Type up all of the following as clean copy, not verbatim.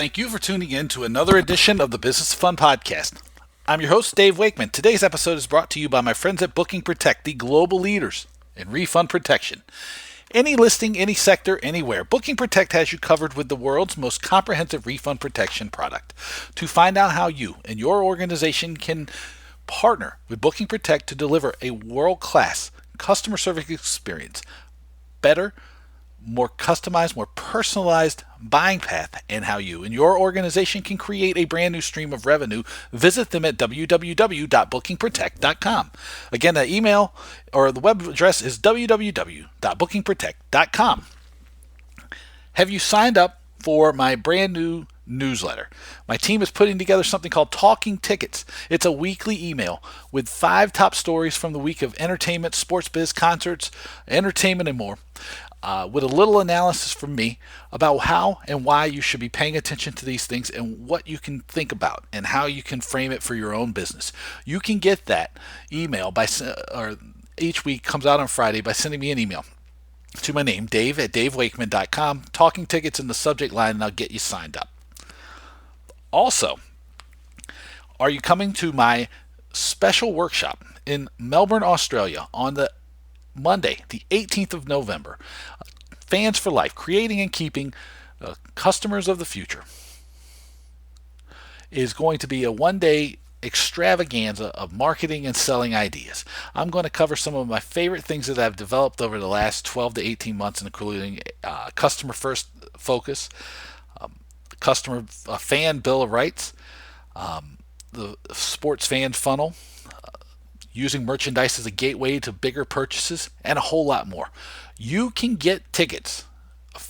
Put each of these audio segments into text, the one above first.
Thank you for tuning in to another edition of the Business of Fun podcast. I'm your host, Dave Wakeman. Today's episode is brought to you by my friends at Booking Protect, the global leaders in refund protection. Any listing, any sector, anywhere, Booking Protect has you covered with the world's most comprehensive refund protection product. To find out how you and your organization can partner with Booking Protect to deliver a world-class customer service experience, better, more customized, more personalized buying path, and how you and your organization can create a brand new stream of revenue, visit them at www.bookingprotect.com. Again, the email or the web address is www.bookingprotect.com. Have you signed up for my brand new newsletter? My team is putting together something called Talking Tickets. It's a weekly email with 5 top stories from the week of entertainment, sports biz, concerts, entertainment, and more. With a little analysis from me about how and why you should be paying attention to these things and what you can think about and how you can frame it for your own business. You can get that email or each week comes out on Friday by sending me an email to my name, Dave at davewakeman.com, Talking Tickets in the subject line, and I'll get you signed up. Also, are you coming to my special workshop in Melbourne, Australia on the Monday, the 18th of November? Fans for Life, Creating and Keeping Customers of the Future, is going to be a one-day extravaganza of marketing and selling ideas. I'm going to cover some of my favorite things that I've developed over the last 12 to 18 months, including customer first focus, customer fan bill of rights, the sports fan funnel, using merchandise as a gateway to bigger purchases, and a whole lot more. You can get tickets,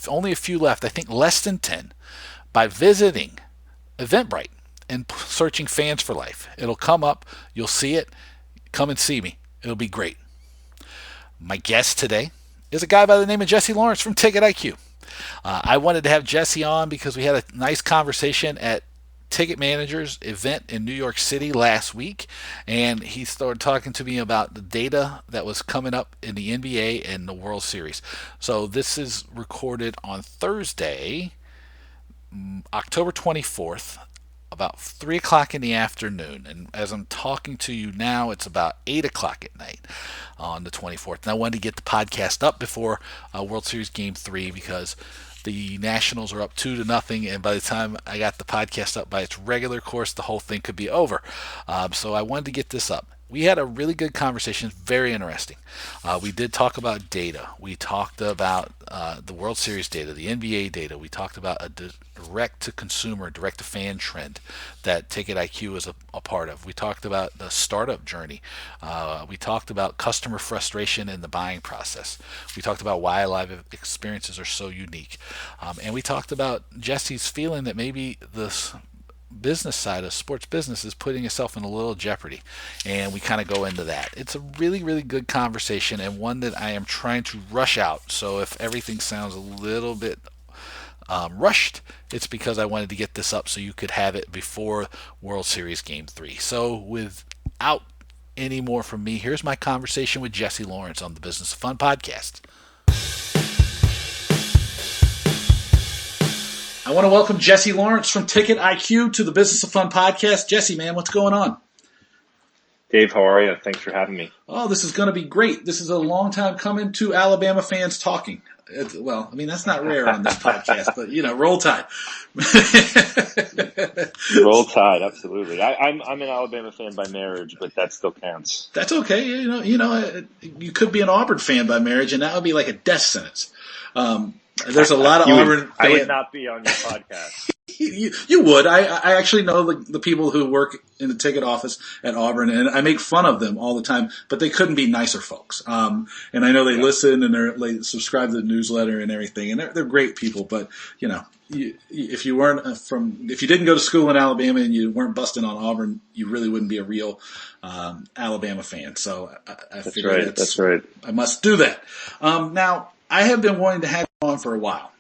only a few left, I think less than 10, by visiting Eventbrite and searching Fans for Life. It'll come up, you'll see it, come and see me. It'll be great. My guest today is a guy by the name of Jesse Lawrence from Ticket IQ. I wanted to have Jesse on because we had a nice conversation at Ticket Manager's event in New York City last week, and he started talking to me about the data that was coming up in the NBA and the World Series. So this is recorded on Thursday, October 24th, about 3 o'clock in the afternoon. And as I'm talking to you now, it's about 8 o'clock at night on the 24th. And I wanted to get the podcast up before World Series Game 3 because the Nationals are up 2-0, and by the time I got the podcast up by its regular course, the whole thing could be over. So I wanted to get this up. We had a really good conversation, very interesting. We did talk about data. We talked about the World Series data, the NBA data. We talked about a direct-to-consumer, direct-to-fan trend that Ticket IQ is a part of. We talked about the startup journey. We talked about customer frustration in the buying process. We talked about why live experiences are so unique. And we talked about Jesse's feeling that maybe this business side of sports business is putting itself in a little jeopardy, and we kind of go into that. It's a really, really good conversation, and one that I am trying to rush out. So if everything sounds a little bit rushed, it's because I wanted to get this up so you could have it before World Series Game 3. So without any more from me, here's my conversation with Jesse Lawrence on the Business of Fun podcast. I want to welcome Jesse Lawrence from Ticket IQ to the Business of Fun podcast. Jesse, man, what's going on? Dave, how are you? Thanks for having me. Oh, this is going to be great. This is a long time coming to Alabama fans talking. Well, I mean, that's not rare on this podcast, but, Roll Tide. Roll Tide, absolutely. I'm an Alabama fan by marriage, but that still counts. That's okay. You could be an Auburn fan by marriage, and that would be like a death sentence. There's a lot of Auburn. I would not be on your podcast. You would. I actually know the people who work in the ticket office at Auburn, and I make fun of them all the time, but they couldn't be nicer folks. And I know they listen and they subscribe to the newsletter and everything, and they're great people. But if you didn't go to school in Alabama and you weren't busting on Auburn, you really wouldn't be a real Alabama fan. So I figured that's right. I must do that. Now, I have been wanting to have you on for a while.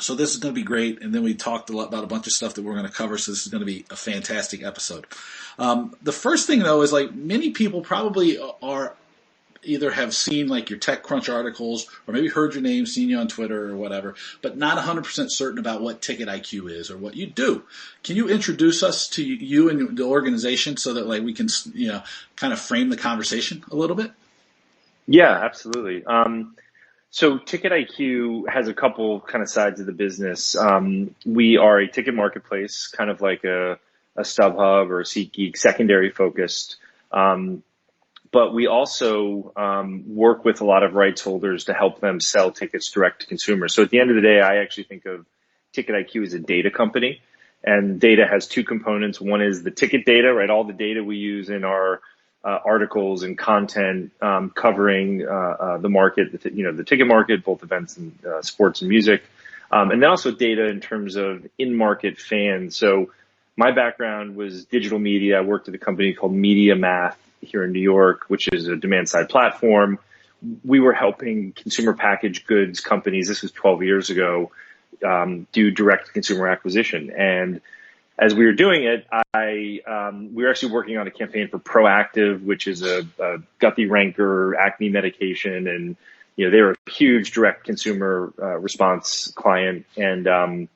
So this is going to be great. And then we talked about a bunch of stuff that we're going to cover. So this is going to be a fantastic episode. The first thing, though, is like many people probably are either have seen like your TechCrunch articles or maybe heard your name, seen you on Twitter or whatever, but not 100% certain about what Ticket IQ is or what you do. Can you introduce us to you and the organization so that like we can, kind of frame the conversation a little bit? Yeah, absolutely. So Ticket IQ has a couple kind of sides of the business. We are a ticket marketplace, kind of like a StubHub or a SeatGeek, secondary focused. But we also work with a lot of rights holders to help them sell tickets direct to consumers. So at the end of the day, I actually think of Ticket IQ as a data company. And data has two components. One is the ticket data, right? All the data we use in our articles and content covering the market, the ticket market, both events and sports and music. And then also data in terms of in-market fans. So my background was digital media. I worked at a company called Media Math here in New York, which is a demand-side platform. We were helping consumer packaged goods companies, this was 12 years ago, do direct-to-consumer acquisition. And as we were doing it, we were actually working on a campaign for Proactive, which is a gutty rancor acne medication, and they were a huge direct consumer response client. And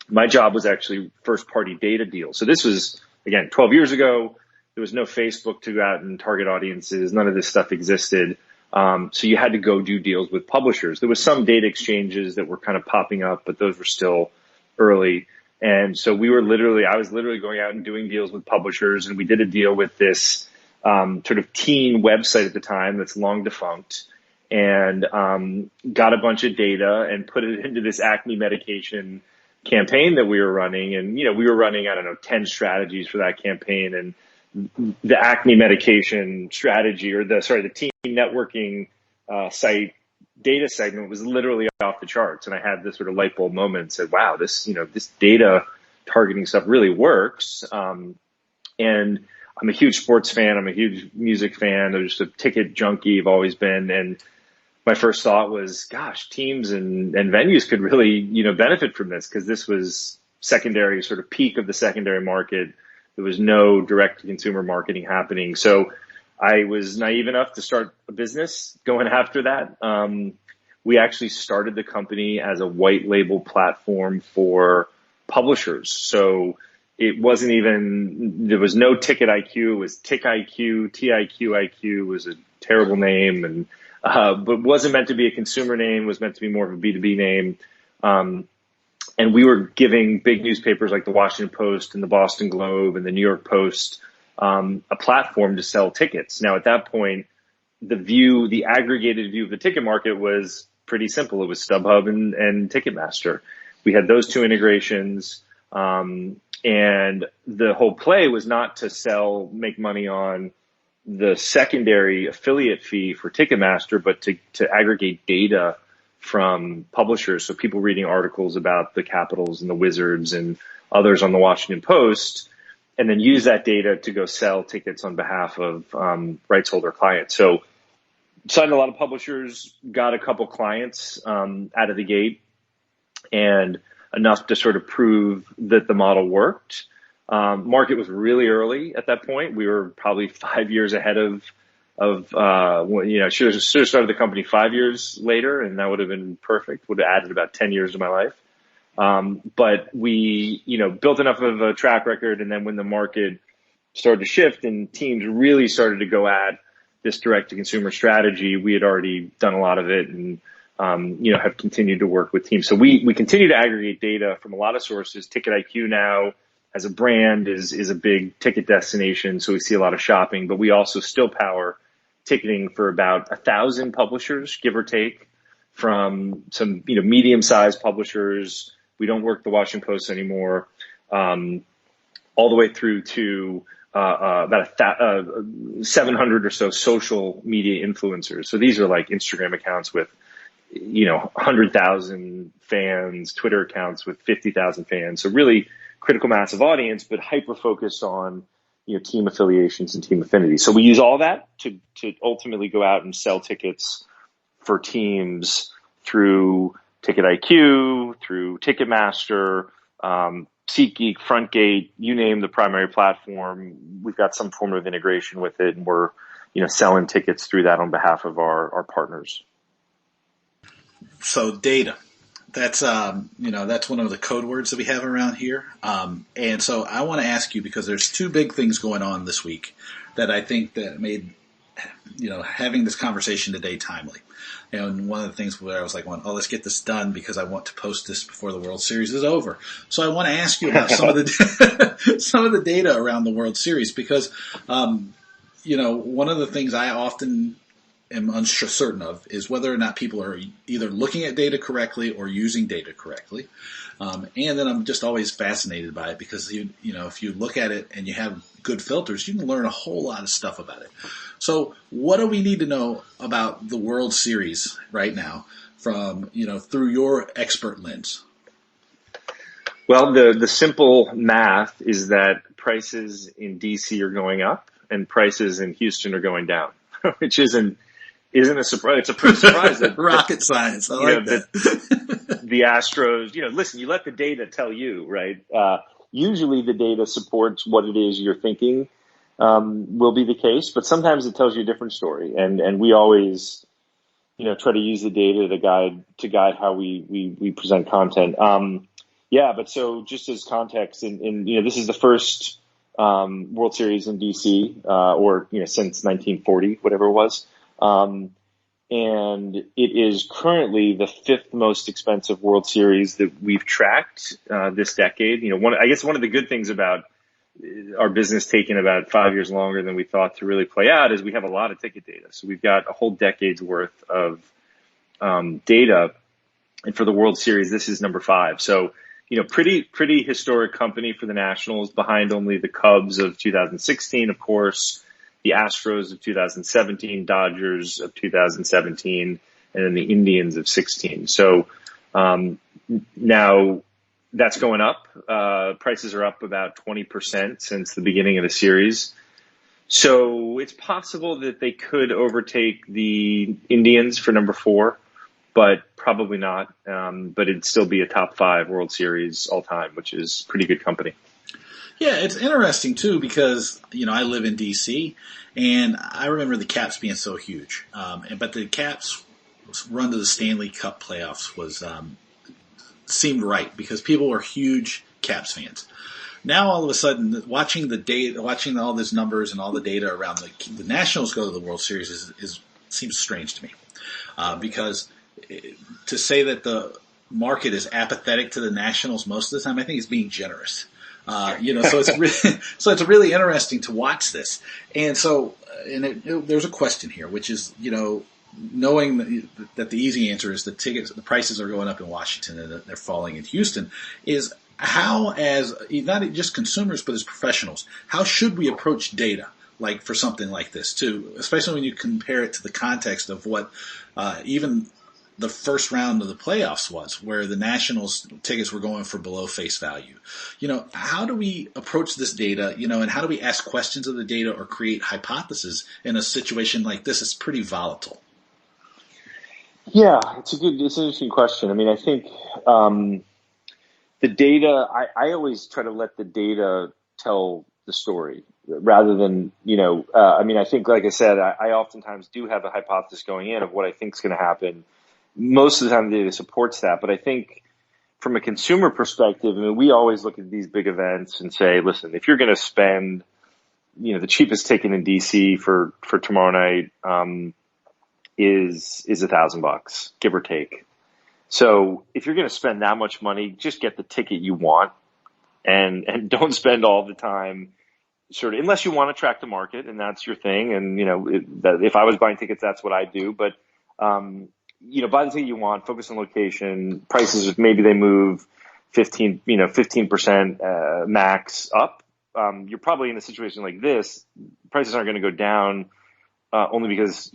my job was actually first party data deals. So this was again 12 years ago. There was no Facebook to go out and target audiences. None of this stuff existed. So you had to go do deals with publishers. There was some data exchanges that were kind of popping up, but those were still early. And so I was literally going out and doing deals with publishers, and we did a deal with this sort of teen website at the time that's long defunct, and got a bunch of data and put it into this acne medication campaign that we were running. And, we were running, 10 strategies for that campaign. And the acne medication strategy, or the teen networking site data segment was literally off the charts. And I had this sort of light bulb moment and said, wow, this data targeting stuff really works. And I'm a huge sports fan. I'm a huge music fan. I'm just a ticket junkie. I've always been. And my first thought was, gosh, teams and venues could really, benefit from this, because this was secondary, sort of peak of the secondary market. There was no direct to consumer marketing happening. So I was naive enough to start a business going after that. We actually started the company as a white label platform for publishers. So it wasn't even, there was no Ticket IQ. It was Tick IQ, TIQ was a terrible name, and but wasn't meant to be a consumer name, was meant to be more of a B2B name. And we were giving big newspapers like the Washington Post and the Boston Globe and the New York Post a platform to sell tickets. Now, at that point, the aggregated view of the ticket market was pretty simple. It was StubHub and Ticketmaster. We had those two integrations. And the whole play was not to make money on the secondary affiliate fee for Ticketmaster, but to aggregate data from publishers. So people reading articles about the Capitals and the Wizards and others on the Washington Post, and then use that data to go sell tickets on behalf of rights holder clients. So signed a lot of publishers, got a couple clients out of the gate, and enough to sort of prove that the model worked. Market was really early at that point. We were probably 5 years ahead of should have started the company 5 years later, and that would have been perfect. Would have added about 10 years to my life. But we, built enough of a track record, and then when the market started to shift and teams really started to go at this direct to consumer strategy, we had already done a lot of it, and have continued to work with teams. So we continue to aggregate data from a lot of sources. Ticket IQ now as a brand is a big ticket destination, so we see a lot of shopping, but we also still power ticketing for about 1,000 publishers, give or take, from some medium-sized publishers. We don't work the Washington Post anymore, all the way through to about 700 or so social media influencers. So these are like Instagram accounts with 100,000 fans, Twitter accounts with 50,000 fans. So really critical mass of audience, but hyper focused on team affiliations and team affinity. So we use all that to ultimately go out and sell tickets for teams through Ticket IQ, through Ticketmaster, SeatGeek, FrontGate, you name the primary platform. We've got some form of integration with it, and we're selling tickets through that on behalf of our partners. So data. That's that's one of the code words that we have around here. And so I want to ask you, because there's two big things going on this week that I think that made having this conversation today timely. And one of the things where I was like, oh, let's get this done because I want to post this before the World Series is over. So I want to ask you about some of the some of the data around the World Series because one of the things I often am uncertain of is whether or not people are either looking at data correctly or using data correctly. And then I'm just always fascinated by it because if you look at it and you have good filters, you can learn a whole lot of stuff about it. So what do we need to know about the World Series right now from, through your expert lens? Well, the simple math is that prices in DC are going up and prices in Houston are going down, which isn't a surprise. It's a pretty surprise that rocket science. I like that. The Astros, listen, you let the data tell you, right? Usually the data supports what it is you're thinking will be the case, but sometimes it tells you a different story. And we always, try to use the data to guide how we present content. But so just as context, this is the first World Series in DC, since 1940, whatever it was. And it is currently the fifth most expensive World Series that we've tracked this decade. I guess one of the good things about our business taking about 5 years longer than we thought to really play out is we have a lot of ticket data. So we've got a whole decade's worth of data. And for the World Series, this is number 5. So, pretty historic company for the Nationals, behind only the Cubs of 2016, of course, the Astros of 2017, Dodgers of 2017, and then the Indians of 16. So now that's going up. Prices are up about 20% since the beginning of the series. So it's possible that they could overtake the Indians for number 4, but probably not. But it'd still be a top 5 World Series all time, which is pretty good company. Yeah, it's interesting too because I live in DC, and I remember the Caps being so huge. But the Caps run to the Stanley Cup playoffs was seemed right because people were huge Caps fans. Now all of a sudden, watching all these numbers and all the data around the Nationals go to the World Series seems strange to me because to say that the market is apathetic to the Nationals most of the time, I think is being generous. So it's really interesting to watch this. And so, there's a question here, which is, knowing that the easy answer is the prices are going up in Washington and they're falling in Houston, is how, as not just consumers but as professionals, how should we approach data like for something like this too, especially when you compare it to the context of what even the first round of the playoffs was, where the Nationals tickets were going for below face value. How do we approach this data, and how do we ask questions of the data or create hypotheses in a situation like this? It's pretty volatile. Yeah, it's an interesting question. I mean, I think the data, I always try to let the data tell the story rather than, I think, like I said, I oftentimes do have a hypothesis going in of what I think is going to happen. Most of the time the data supports that, but I think from a consumer perspective, we always look at these big events and say, listen, if you're going to spend, the cheapest ticket in DC for tomorrow night, is $1,000, give or take. So if you're going to spend that much money, just get the ticket you want and don't spend all the time sort of, unless you want to track the market and that's your thing. And, if I was buying tickets, that's what I do. But, buy the ticket you want, focus on location, prices, maybe they move 15% max up. You're probably in a situation like this, prices aren't going to go down only because,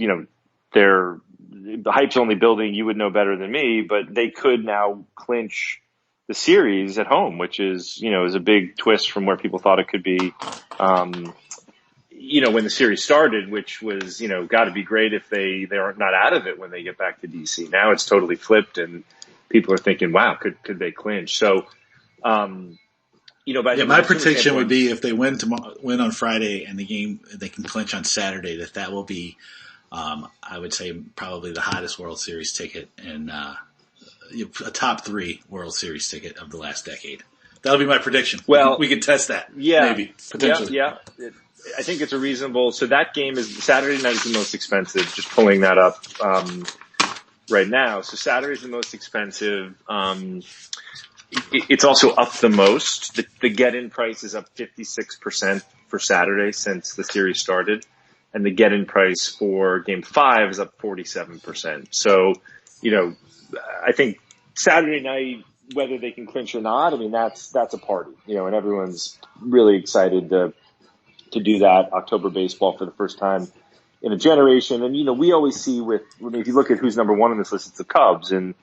the hype's only building. You would know better than me, but they could now clinch the series at home, which is a big twist from where people thought it could be. When the series started, which was, got to be great if they are not out of it when they get back to DC. Now it's totally flipped and people are thinking, wow, could they clinch? So, by Yeah, the my consumer prediction would standpoint, be if they win on Friday and the game they can clinch on Saturday, that will be, I would say, probably the hottest World Series ticket and a top three World Series ticket of the last decade. That'll be my prediction. well, We can test that, yeah, maybe, yeah, potentially. yeah. I think it's a reasonable. So that game is Saturday night is the most expensive. Just pulling that up right now. So Saturday is the most expensive. It's also up the most. The get-in price is up 56% for Saturday since the series started, and the get-in price for Game 5 is up 47%. So, I think Saturday night, whether they can clinch or not, I mean that's a party, and everyone's really excited to do that. October baseball for the first time in a generation, and we always see if you look at who's number one on this list, it's the Cubs, and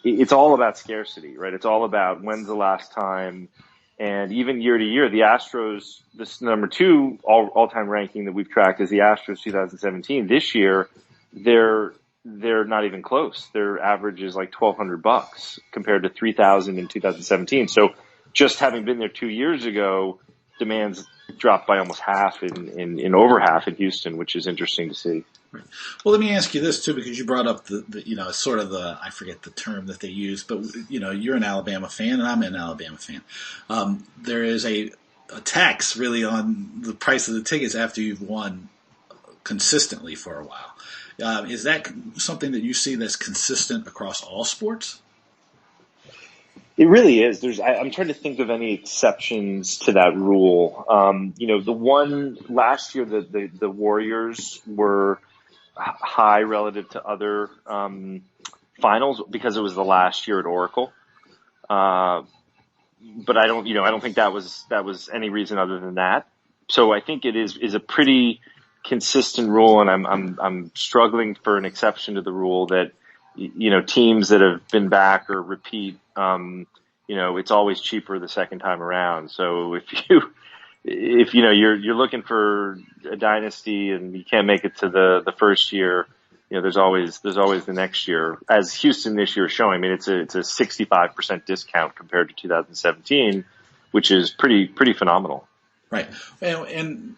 it's all about scarcity, right? It's all about when's the last time. And even year to year, the Astros, this number two all-time ranking that we've tracked is the Astros 2017. This year, they're not even close. Their average is like $1,200 compared to 3,000 in 2017. So just having been there 2 years ago, demand's dropped by almost half in over half in Houston, which is interesting to see. Well, let me ask you this too, because you brought up the sort of I forget the term that they use, but you're an Alabama fan and I'm an Alabama fan. There is a tax really on the price of the tickets after you've won consistently for a while. Is that something that you see that's consistent across all sports? It really is. I'm trying to think of any exceptions to that rule. The one last year, the Warriors were high relative to other finals because it was the last year at Oracle. But I don't think that was any reason other than that. So I think it is a pretty consistent rule, and I'm struggling for an exception to the rule that teams that have been back or repeat, it's always cheaper the second time around. So if you're looking for a dynasty and you can't make it to the first year, there's always the next year. As Houston this year is showing, I mean, it's a 65% discount compared to 2017, which is pretty phenomenal. Right. And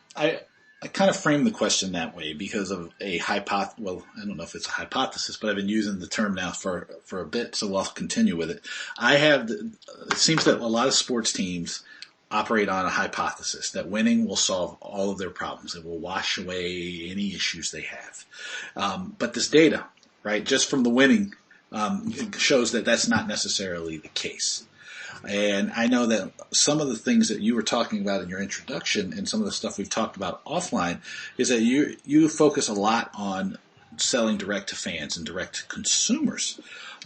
I kind of frame the question that way because of a hypothesis. Well, I don't know if it's a hypothesis, but I've been using the term now for a bit, so I'll continue with it. It seems that a lot of sports teams operate on a hypothesis that winning will solve all of their problems. It will wash away any issues they have. But this data, right, just from the winning, it shows that that's not necessarily the case. And I know that some of the things that you were talking about in your introduction and some of the stuff we've talked about offline is that you focus a lot on selling direct to fans and direct to consumers.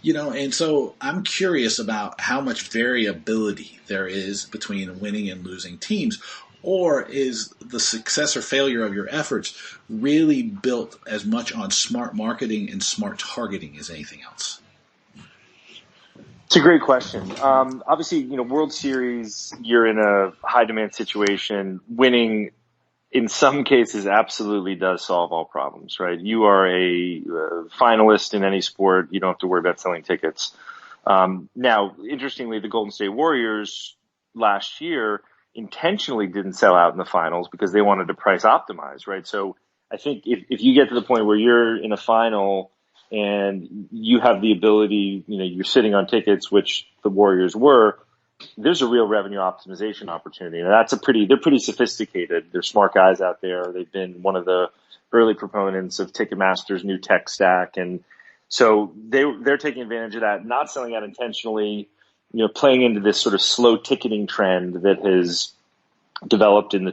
And so I'm curious about how much variability there is between winning and losing teams, or is the success or failure of your efforts really built as much on smart marketing and smart targeting as anything else? It's a great question. Obviously, World Series, you're in a high demand situation. Winning in some cases absolutely does solve all problems, right? You are a finalist in any sport. You don't have to worry about selling tickets. Now, interestingly, the Golden State Warriors last year intentionally didn't sell out in the finals because they wanted to price optimize, right? So I think if you get to the point where you're in a final and you have the ability, you're sitting on tickets, which the Warriors were, there's a real revenue optimization opportunity. And they're pretty sophisticated. They're smart guys out there. They've been one of the early proponents of Ticketmaster's new tech stack. And so they're taking advantage of that, not selling out intentionally, playing into this sort of slow ticketing trend that has developed in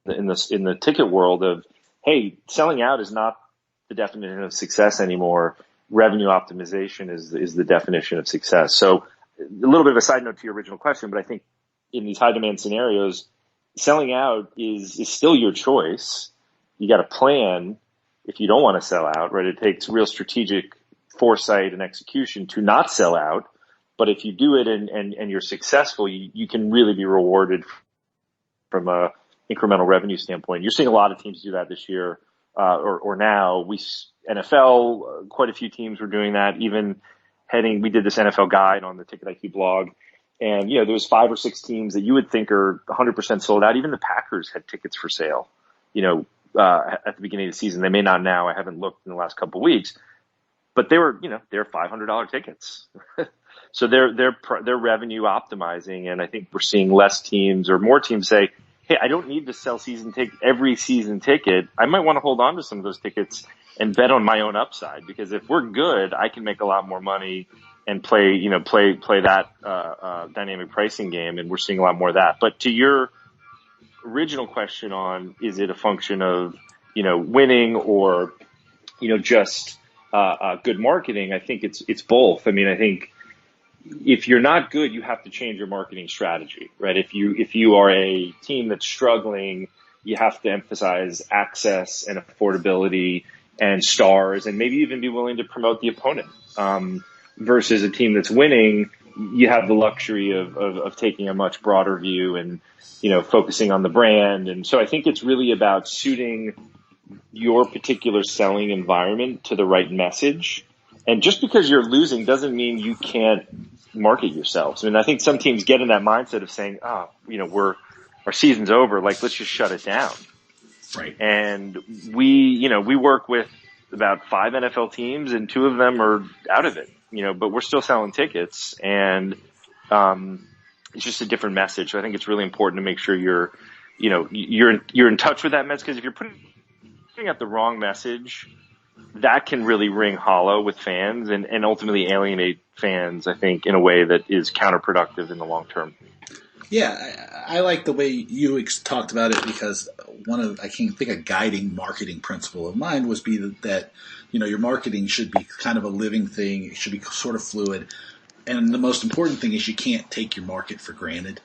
the ticket world of, hey, selling out is not the definition of success anymore. Revenue optimization is the definition of success. So a little bit of a side note to your original question, but I think in these high demand scenarios, selling out is still your choice. You got to plan if you don't want to sell out, right? It takes real strategic foresight and execution to not sell out. But if you do it and you're successful, you can really be rewarded from a incremental revenue standpoint. You're seeing a lot of teams do that this year. Or now NFL, quite a few teams were doing that. Even we did this NFL guide on the Ticket IQ blog. And, there was 5 or 6 teams that you would think are 100% sold out. Even the Packers had tickets for sale, at the beginning of the season. They may not now. I haven't looked in the last couple of weeks, but they're $500 tickets. So they're revenue optimizing. And I think we're seeing less teams or more teams say, hey, I don't need to sell every season ticket. I might want to hold on to some of those tickets and bet on my own upside, because if we're good, I can make a lot more money and play that dynamic pricing game, and we're seeing a lot more of that. But to your original question on, is it a function of winning or just good marketing? I think it's both. I mean, I think if you're not good, you have to change your marketing strategy, right? If you are a team that's struggling, you have to emphasize access and affordability and stars, and maybe even be willing to promote the opponent. Versus a team that's winning, you have the luxury of taking a much broader view and, focusing on the brand. And so I think it's really about suiting your particular selling environment to the right message. And just because you're losing doesn't mean you can't market yourselves. I mean, I think some teams get in that mindset of saying, our season's over, like, let's just shut it down. Right. And we work with about 5 NFL teams, and 2 of them are out of it, but we're still selling tickets, and it's just a different message. So I think it's really important to make sure you're in touch with that message, because if you're putting out the wrong message, that can really ring hollow with fans and ultimately alienate fans, I think, in a way that is counterproductive in the long term. Yeah, I like the way you talked about it, because I can think a guiding marketing principle of mine was that your marketing should be kind of a living thing. It should be sort of fluid. And the most important thing is you can't take your market for granted.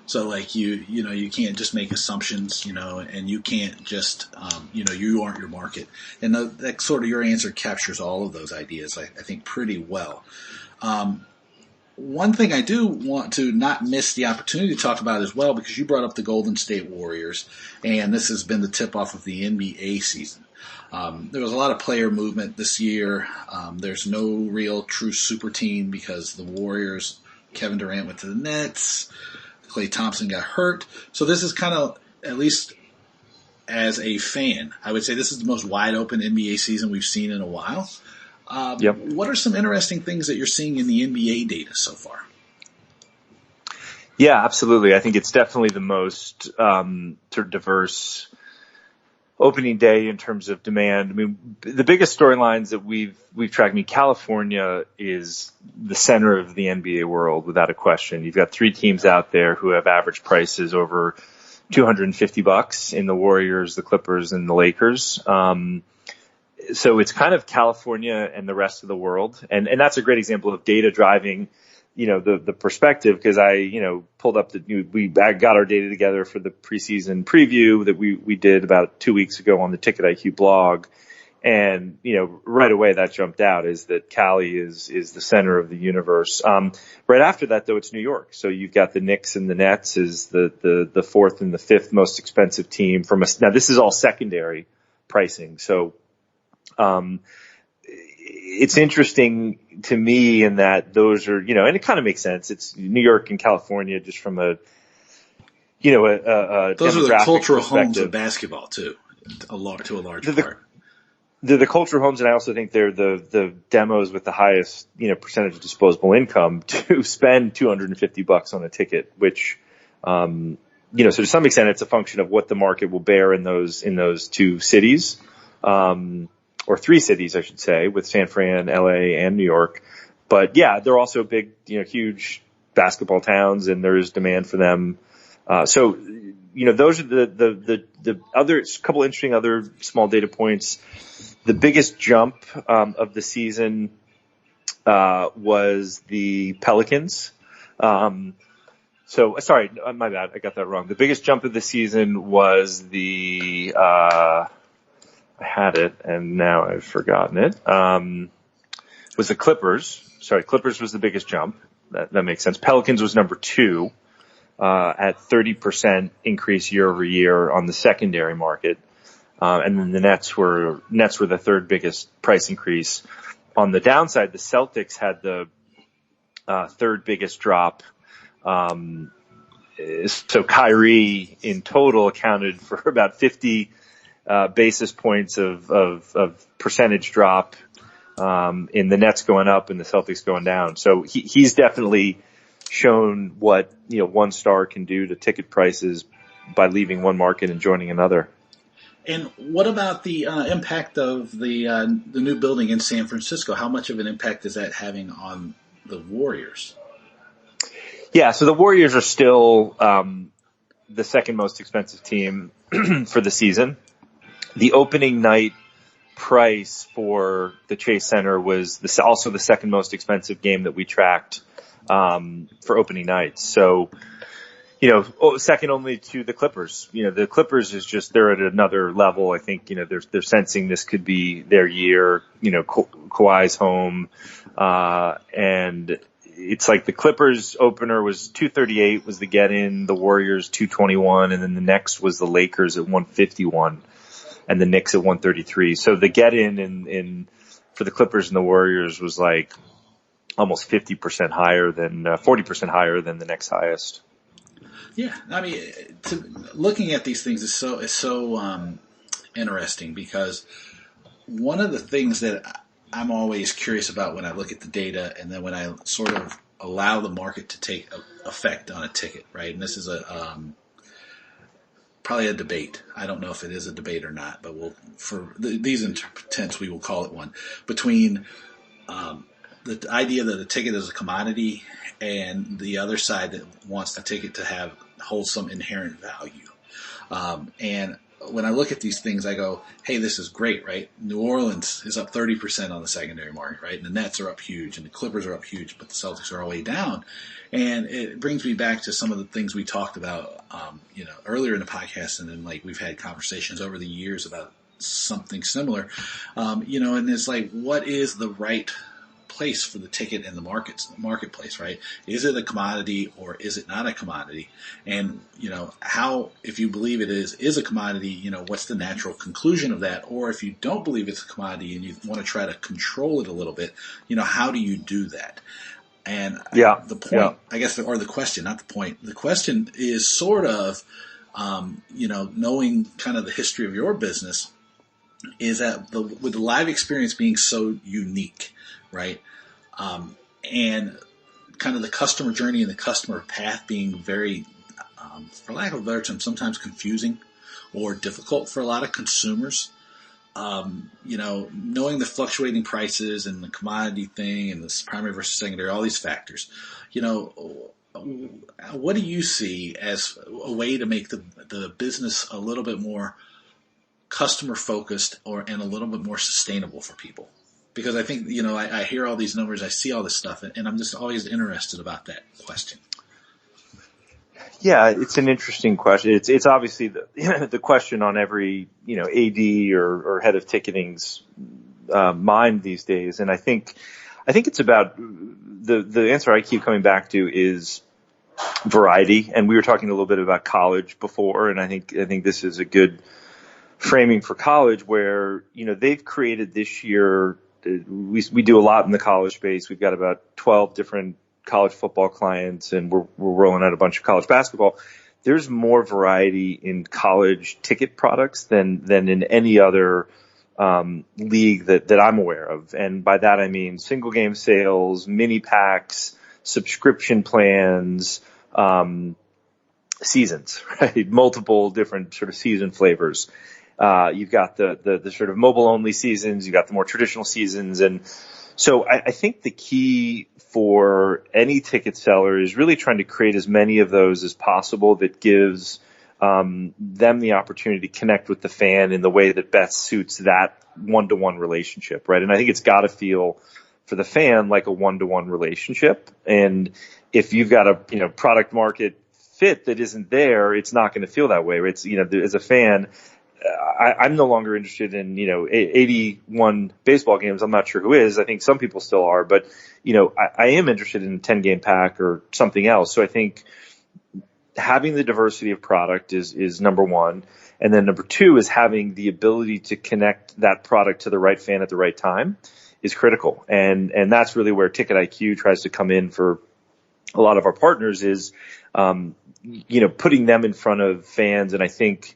So like you can't just make assumptions, and you can't just, you aren't your market. And that sort of your answer captures all of those ideas, I think, pretty well. One thing I do want to not miss the opportunity to talk about as well, because you brought up the Golden State Warriors, and this has been the tip-off of the NBA season. There was a lot of player movement this year. There's no real true super team because the Warriors, Kevin Durant went to the Nets, Klay Thompson got hurt. So this is kind of, at least as a fan, I would say this is the most wide-open NBA season we've seen in a while. Yep. What are some interesting things that you're seeing in the NBA data so far? Yeah, absolutely. I think it's definitely the most sort of diverse opening day in terms of demand. I mean, the biggest storylines that we've tracked, California is the center of the NBA world without a question. You've got 3 teams out there who have average prices over $250 in the Warriors, the Clippers, and the Lakers. So it's kind of California and the rest of the world. And that's a great example of data driving, the perspective, because I pulled up we got our data together for the preseason preview that we did about 2 weeks ago on the Ticket IQ blog. And, right away that jumped out is that Cali is the center of the universe. Right after that, though, it's New York. So you've got the Knicks and the Nets is the 4th and the 5th most expensive team now this is all secondary pricing. So, it's interesting to me in that those are, and it kind of makes sense. It's New York and California just from a those are the cultural homes of basketball too, to a large part. They're the cultural homes, and I also think they're the demos with the highest, percentage of disposable income to spend $250 on a ticket, which, so to some extent it's a function of what the market will bear in those 2 cities. Or 3 cities, I should say, with San Fran, LA, and New York. But yeah, they're also big, huge basketball towns, and there is demand for them. So, those are the other couple interesting other small data points. The biggest jump of the season was the Pelicans. Sorry, my bad, I got that wrong. The biggest jump of the season was the I had it, and now I've forgotten it. Was the Clippers. Sorry, Clippers was the biggest jump. That makes sense. Pelicans was number 2 at 30% increase year over year on the secondary market. And then the Nets were the 3rd biggest price increase. On the downside, the Celtics had the 3rd biggest drop So Kyrie in total accounted for about 50 basis points of percentage drop in the Nets going up and the Celtics going down. So he's definitely shown what one star can do to ticket prices by leaving one market and joining another. And what about the impact of the new building in San Francisco? How much of an impact is that having on the Warriors? Yeah, so the Warriors are still the second most expensive team for the season. The opening night price for the Chase Center was also the second most expensive game that we tracked for opening nights. So, second only to the Clippers. The Clippers is just, they're at another level. I think, they're sensing this could be their year. Kawhi's home, and it's like the Clippers opener was 238 was the get in, the Warriors 221, and then the next was the Lakers at 151 and the Knicks at 133. So the get in for the Clippers and the Warriors was like almost 50% higher than 40% higher than the next highest. Yeah, I mean, looking at these things is so interesting, because one of the things that I'm always curious about when I look at the data, and then when I sort of allow the market to take effect on a ticket, right? And this is probably a debate. I don't know if it is a debate or not, but for these intents, we will call it one, between the idea that a ticket is a commodity and the other side that wants the ticket to hold some inherent value. And when I look at these things, I go, hey, this is great, right? New Orleans is up 30% on the secondary market, right? And the Nets are up huge, and the Clippers are up huge, but the Celtics are all way down. And it brings me back to some of the things we talked about, earlier in the podcast, and then we've had conversations over the years about something similar, and it's like, what is the right place for the ticket in the marketplace, right? Is it a commodity or is it not a commodity? And, how, if you believe it is a commodity, what's the natural conclusion of that? Or if you don't believe it's a commodity and you want to try to control it a little bit, how do you do that? And the point, I guess, or the question, not the point. The question is sort of, knowing kind of the history of your business, is that with the live experience being so unique, right? And kind of the customer journey and the customer path being very, for lack of a better term, sometimes confusing or difficult for a lot of consumers. Knowing the fluctuating prices and the commodity thing and this primary versus secondary, all these factors, what do you see as a way to make the business a little bit more customer focused and a little bit more sustainable for people? Because I think, I hear all these numbers, I see all this stuff, and I'm just always interested about that question. Yeah, it's an interesting question. It's obviously the question on every, AD or head of ticketing's mind these days. And I think it's about the answer I keep coming back to is variety. And we were talking a little bit about college before, and I think this is a good framing for college, where, they've created this year. We do a lot in the college space. We've got about 12 different college football clients, and we're rolling out a bunch of college basketball. There's more variety in college ticket products than in any other league that I'm aware of. And by that I mean single game sales, mini packs, subscription plans, seasons, right? Multiple different sort of season flavors. You've got the sort of mobile only seasons, you've got the more traditional seasons. And so I think the key for any ticket seller is really trying to create as many of those as possible that gives them the opportunity to connect with the fan in the way that best suits that one-to-one relationship, right? And I think it's got to feel for the fan like a one-to-one relationship. And if you've got a product market fit that isn't there, it's not going to feel that way. It's as a fan, I'm no longer interested in 81 baseball games. I'm not sure who is. I think some people still are, but I am interested in a 10-game pack or something else. So I think having the diversity of product is number one, and then number two is having the ability to connect that product to the right fan at the right time is critical. And that's really where Ticket IQ tries to come in for a lot of our partners is, putting them in front of fans. And I think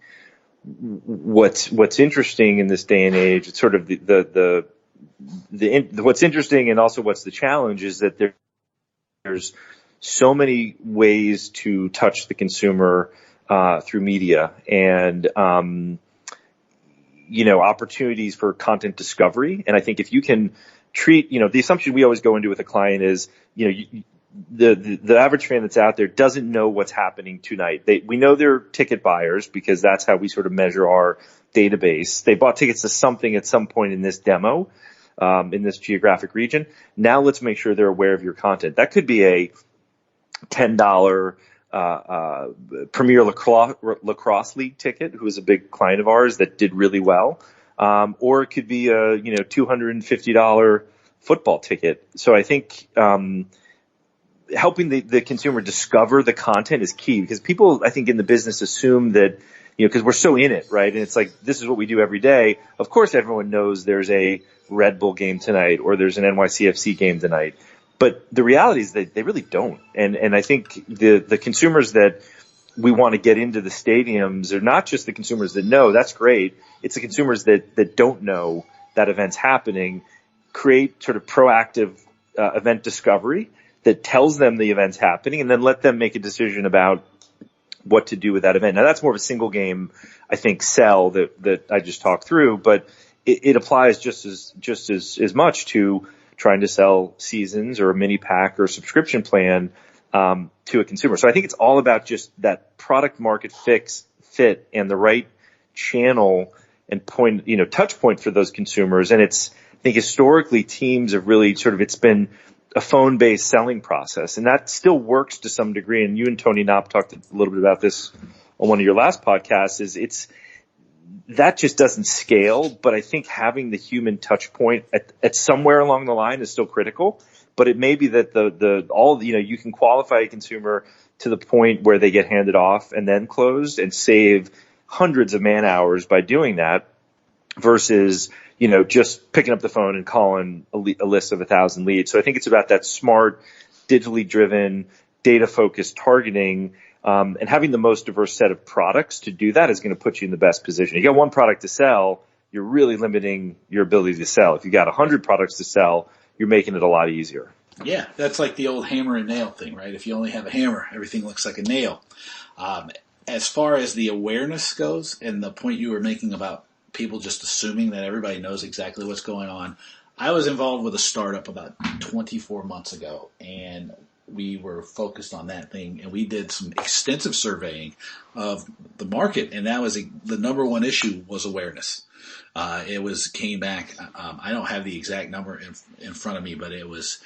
what's interesting in this day and age, it's sort of what's interesting and also what's the challenge is that there's so many ways to touch the consumer through media and opportunities for content discovery. And I think if you can treat, the assumption we always go into with a client is, the average fan that's out there doesn't know what's happening tonight. We know they're ticket buyers because that's how we sort of measure our database. They bought tickets to something at some point in this demo, in this geographic region. Now let's make sure they're aware of your content. That could be a $10 Premier Lacrosse League ticket, who is a big client of ours that did really well. Or it could be a, $250 football ticket. So I think, helping the consumer discover the content is key, because people, I think, in the business assume that, because we're so in it, right? And it's like, this is what we do every day. Of course, everyone knows there's a Red Bull game tonight or there's an NYCFC game tonight. But the reality is that they really don't. And I think the consumers that we want to get into the stadiums are not just the consumers that know, that's great. It's the consumers that don't know that event's happening. Create sort of proactive event discovery that tells them the event's happening, and then let them make a decision about what to do with that event. Now that's more of a single game, I think, sell that I just talked through, but it applies just as much to trying to sell seasons or a mini pack or a subscription plan to a consumer. So I think it's all about just that product market fit and the right channel and point, touch point for those consumers. And I think historically teams have really it's been a phone-based selling process, and that still works to some degree. And you and Tony Knopp talked a little bit about this on one of your last podcasts. That just doesn't scale. But I think having the human touch point at somewhere along the line is still critical. But it may be that you can qualify a consumer to the point where they get handed off and then closed, and save hundreds of man hours by doing that, versus just picking up the phone and calling a list of 1,000 leads. So I think it's about that smart, digitally driven, data-focused targeting, and having the most diverse set of products to do that is going to put you in the best position. You got one product to sell, you're really limiting your ability to sell. If you got 100 products to sell, you're making it a lot easier. Yeah, that's like the old hammer and nail thing, right? If you only have a hammer, everything looks like a nail. As far as the awareness goes, and the point you were making about people just assuming that everybody knows exactly what's going on. I was involved with a startup about 24 months ago, and we were focused on that thing, and we did some extensive surveying of the market, and that was the number one issue was awareness. Came back. I don't have the exact number in front of me, but it was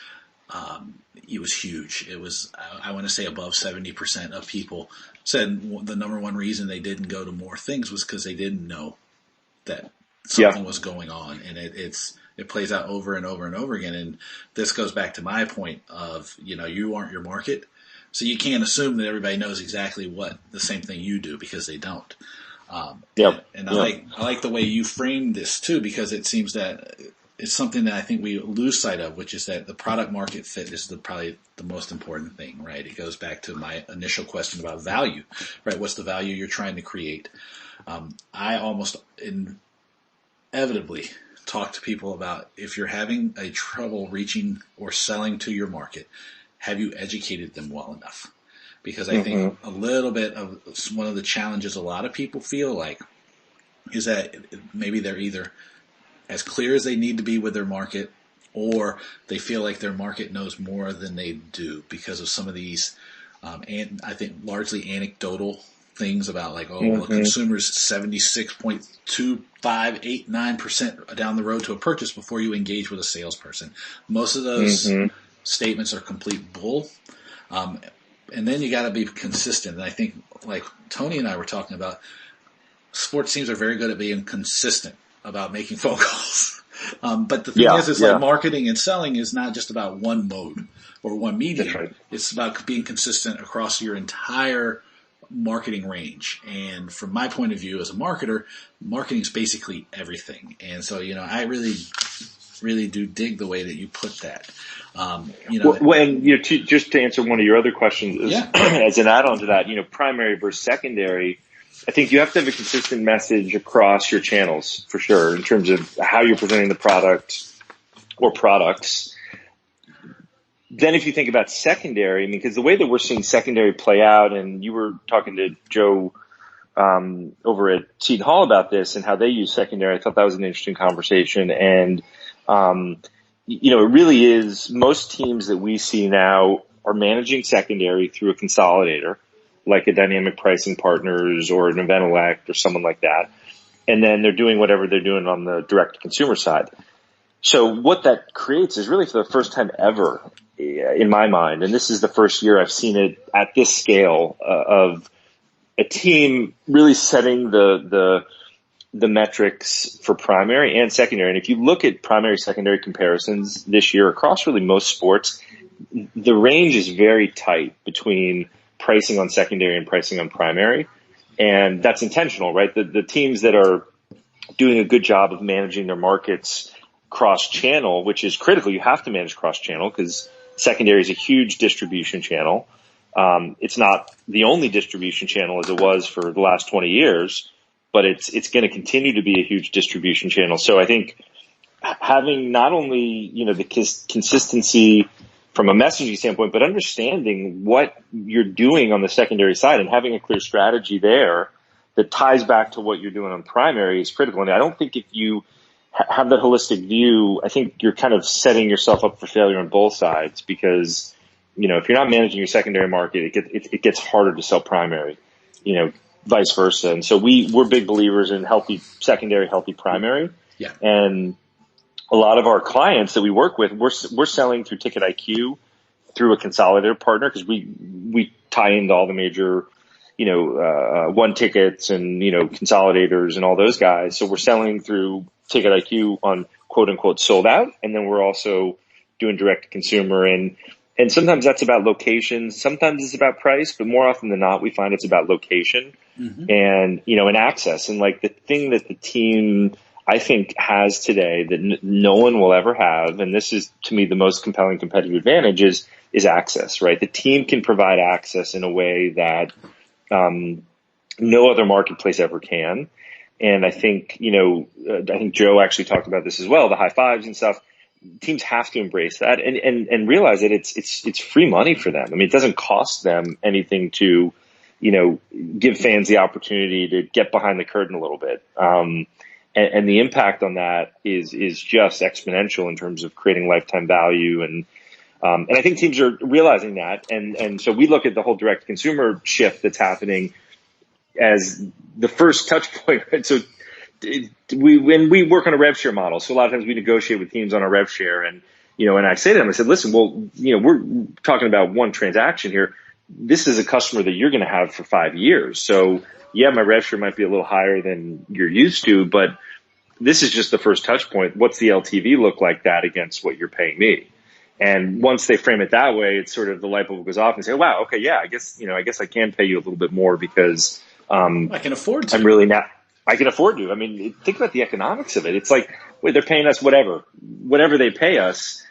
huge. It was, I want to say, above 70% of people said the number one reason they didn't go to more things was because they didn't know that something was going on, and it plays out over and over and over again. And this goes back to my point of, you aren't your market, so you can't assume that everybody knows exactly what the same thing you do, because they don't. And I like the way you framed this too, because it seems that it's something that I think we lose sight of, which is that the product market fit is probably the most important thing, right? It goes back to my initial question about value, right? What's the value you're trying to create? I almost inevitably talk to people about, if you're having a trouble reaching or selling to your market, have you educated them well enough? Because I think a little bit of one of the challenges a lot of people feel like is that maybe they're either as clear as they need to be with their market, or they feel like their market knows more than they do because of some of these, and I think largely anecdotal things about like, well, consumers 76.2589% down the road to a purchase before you engage with a salesperson. Most of those statements are complete bull. And then you got to be consistent. And I think, like Tony and I were talking about, sports teams are very good at being consistent about making phone calls. But the thing is like marketing and selling is not just about one mode or one medium. That's right. It's about being consistent across your entire marketing range. And from my point of view as a marketer, marketing is basically everything. And so, I really really do dig the way that you put that. Just to answer one of your other questions, Yeah. as an add-on to that, primary versus secondary, I think you have to have a consistent message across your channels for sure in terms of how you're presenting the product or products. Then if you think about secondary, because the way that we're seeing secondary play out, and you were talking to Joe over at Seton Hall about this and how they use secondary, I thought that was an interesting conversation. And it really is, most teams that we see now are managing secondary through a consolidator, like a Dynamic Pricing Partners or an Event Elect or someone like that. And then they're doing whatever they're doing on the direct to consumer side. So what that creates is really, for the first time ever, in my mind, and this is the first year I've seen it at this scale, of a team really setting the metrics for primary and secondary. And if you look at primary secondary comparisons this year across really most sports, the range is very tight between pricing on secondary and pricing on primary. And that's intentional, right? The teams that are doing a good job of managing their markets cross-channel, which is critical. You have to manage cross-channel because secondary is a huge distribution channel. It's not the only distribution channel as it was for the last 20 years, but it's going to continue to be a huge distribution channel. So I think having not only, the consistency from a messaging standpoint, but understanding what you're doing on the secondary side and having a clear strategy there that ties back to what you're doing on primary is critical. And I don't think if you have that holistic view, I think you're kind of setting yourself up for failure on both sides because, if you're not managing your secondary market, it gets harder to sell primary, vice versa. And so we're big believers in healthy secondary, healthy primary. Yeah. And a lot of our clients that we work with, we're selling through Ticket IQ through a consolidator partner because we tie into all the major, one tickets and, consolidators and all those guys. So we're selling through Ticket IQ on quote unquote sold out. And then we're also doing direct to consumer. And sometimes that's about location. Sometimes it's about price, but more often than not, we find it's about location and, and access. And like the thing that the team, I think, has today that no one will ever have, and this is to me the most compelling competitive advantage is access, right? The team can provide access in a way that no other marketplace ever can. And I think, I think Joe actually talked about this as well, the high fives and stuff. Teams have to embrace that and realize that it's free money for them. I mean, it doesn't cost them anything to, give fans the opportunity to get behind the curtain a little bit. And the impact on that is just exponential in terms of creating lifetime value. And I think teams are realizing that. And so we look at the whole direct consumer shift that's happening as the first touch point. Right? So when we work on a rev share model, so a lot of times we negotiate with teams on a rev share and I say to them, I said, listen, well, we're talking about one transaction here. This is a customer that you're going to have for 5 years. So yeah, my rev share might be a little higher than you're used to, but this is just the first touch point. What's the LTV look like that against what you're paying me? And once they frame it that way, it's sort of the light bulb goes off and say, wow, okay, yeah, I guess I can pay you a little bit more because, I can afford to. I can afford to. I mean, think about the economics of it. It's like, wait, they're paying us whatever they pay us.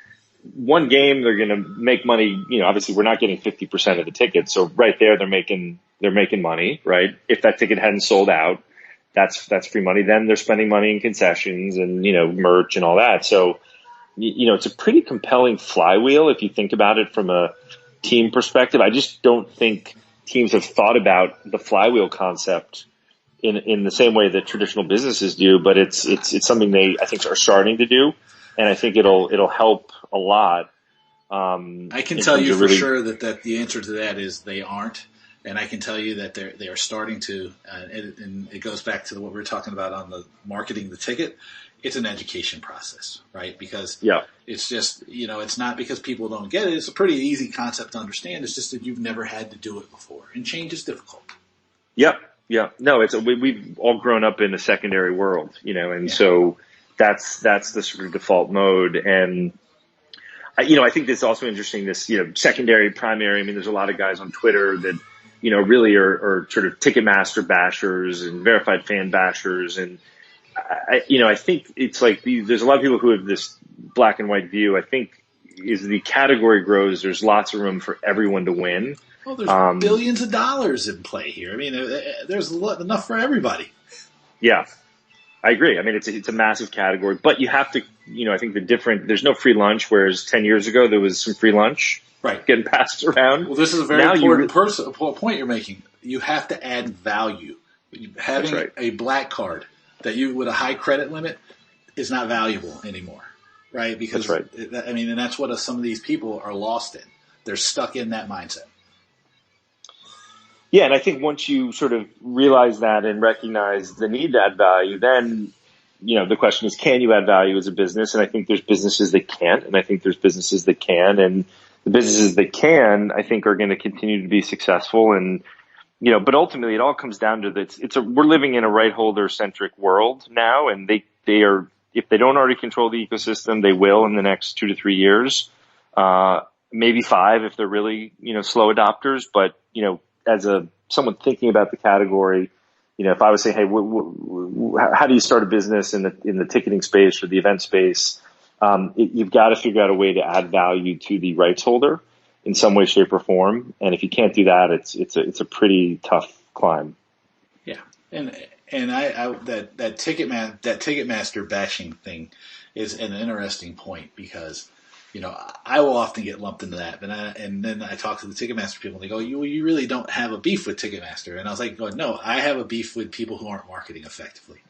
One game, they're going to make money. Obviously we're not getting 50% of the ticket. So right there, they're making money, right? If that ticket hadn't sold out, that's free money. Then they're spending money in concessions and, merch and all that. So, it's a pretty compelling flywheel if you think about it from a team perspective. I just don't think teams have thought about the flywheel concept in the same way that traditional businesses do, but it's something they, I think, are starting to do. And I think it'll help a lot. I can tell you for sure that the answer to that is they aren't. And I can tell you that they are starting to, and it goes back to what we were talking about on the marketing the ticket. It's an education process, right? Because it's just, it's not because people don't get it. It's a pretty easy concept to understand. It's just that you've never had to do it before, and change is difficult. Yep. Yeah. No, we've all grown up in a secondary world, so that's the sort of default mode. And I think this is also interesting, this, secondary, primary. I mean, there's a lot of guys on Twitter that, really are sort of Ticketmaster bashers and verified fan bashers. And I think it's like there's a lot of people who have this black and white view. I think as the category grows, there's lots of room for everyone to win. Well, there's billions of dollars in play here. I mean, there's enough for everybody. Yeah, I agree. I mean, it's a massive category, but you have to, I think there's no free lunch, whereas 10 years ago there was some free lunch right getting passed around. Well, this is a very important point you're making. You have to add value. Having a black card that you with a high credit limit is not valuable anymore, right? Because and that's what some of these people are lost in. They're stuck in that mindset. Yeah, and I think once you sort of realize that and recognize the need to add value, then, the question is, can you add value as a business? And I think there's businesses that can't, and I think there's businesses that can, and the businesses that can, I think, are going to continue to be successful. And, but ultimately it all comes down to this. We're living in a right holder centric world now, and they are, if they don't already control the ecosystem, they will in the next 2 to 3 years, maybe 5 if they're really, slow adopters. But, as someone thinking about the category, if I was saying, hey, how do you start a business in the ticketing space or the event space? You've got to figure out a way to add value to the rights holder in some way, shape, or form. And if you can't do that, it's a pretty tough climb. Yeah, and that Ticketmaster bashing thing is an interesting point because I will often get lumped into that, and then I talk to the Ticketmaster people, and they go, "You really don't have a beef with Ticketmaster," and I was like, "No, I have a beef with people who aren't marketing effectively."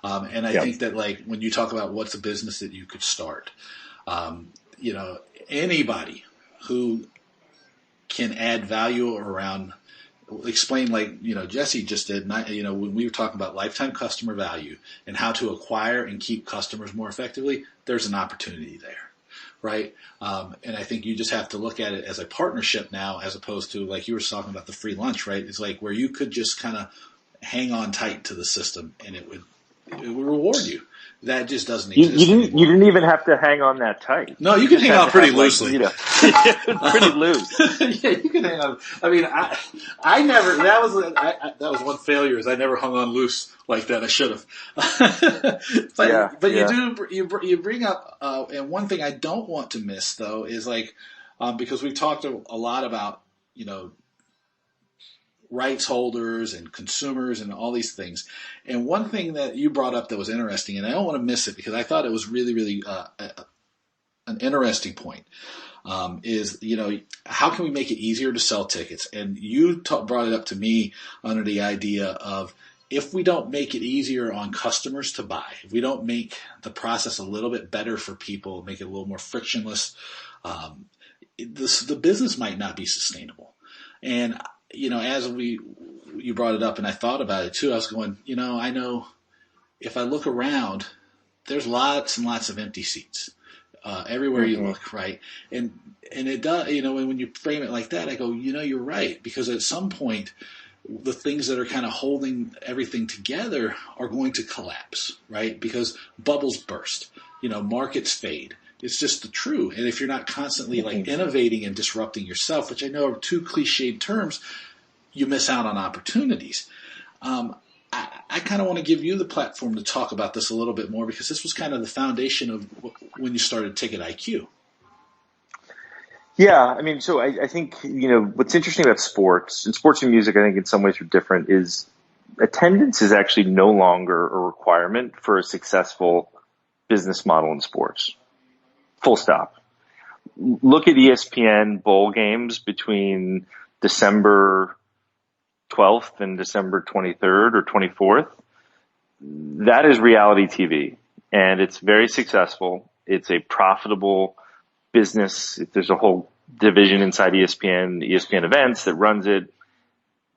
And I think that when you talk about what's a business that you could start, anybody who can add value around, explain Jesse just did, when we were talking about lifetime customer value and how to acquire and keep customers more effectively, there's an opportunity there. Right. And I think you just have to look at it as a partnership now, as opposed to like you were talking about the free lunch, right? It's like where you could just kind of hang on tight to the system and it would reward you. That just doesn't exist. You didn't even have to hang on that tight. No, you can hang on pretty loosely. Pretty loose. Yeah, you can hang on. I mean, I never. That was one failure. Is I never hung on loose like that. I should have. You bring up, and one thing I don't want to miss though is because we've talked a lot about rights holders and consumers and all these things. And one thing that you brought up that was interesting, and I don't want to miss it because I thought it was really, really an interesting point, is, how can we make it easier to sell tickets? And you brought it up to me under the idea of if we don't make it easier on customers to buy, if we don't make the process a little bit better for people, make it a little more frictionless, the business might not be sustainable. And as you brought it up and I thought about it too, I was going, I know if I look around, there's lots and lots of empty seats, everywhere you look, right? And it does, when you frame it like that, I go, you're right. Because at some point, the things that are kind of holding everything together are going to collapse, right? Because bubbles burst, markets fade. It's just the truth. And if you're not constantly innovating and disrupting yourself, which I know are two cliched terms, you miss out on opportunities. I kind of want to give you the platform to talk about this a little bit more because this was kind of the foundation of when you started Ticket IQ. Yeah, I mean, so I think, what's interesting about sports and music, I think in some ways are different, is attendance is actually no longer a requirement for a successful business model in sports. Full stop. Look at ESPN bowl games between December 12th and December 23rd or 24th. That is reality TV, and it's very successful. It's a profitable business. There's a whole division inside ESPN events that runs it.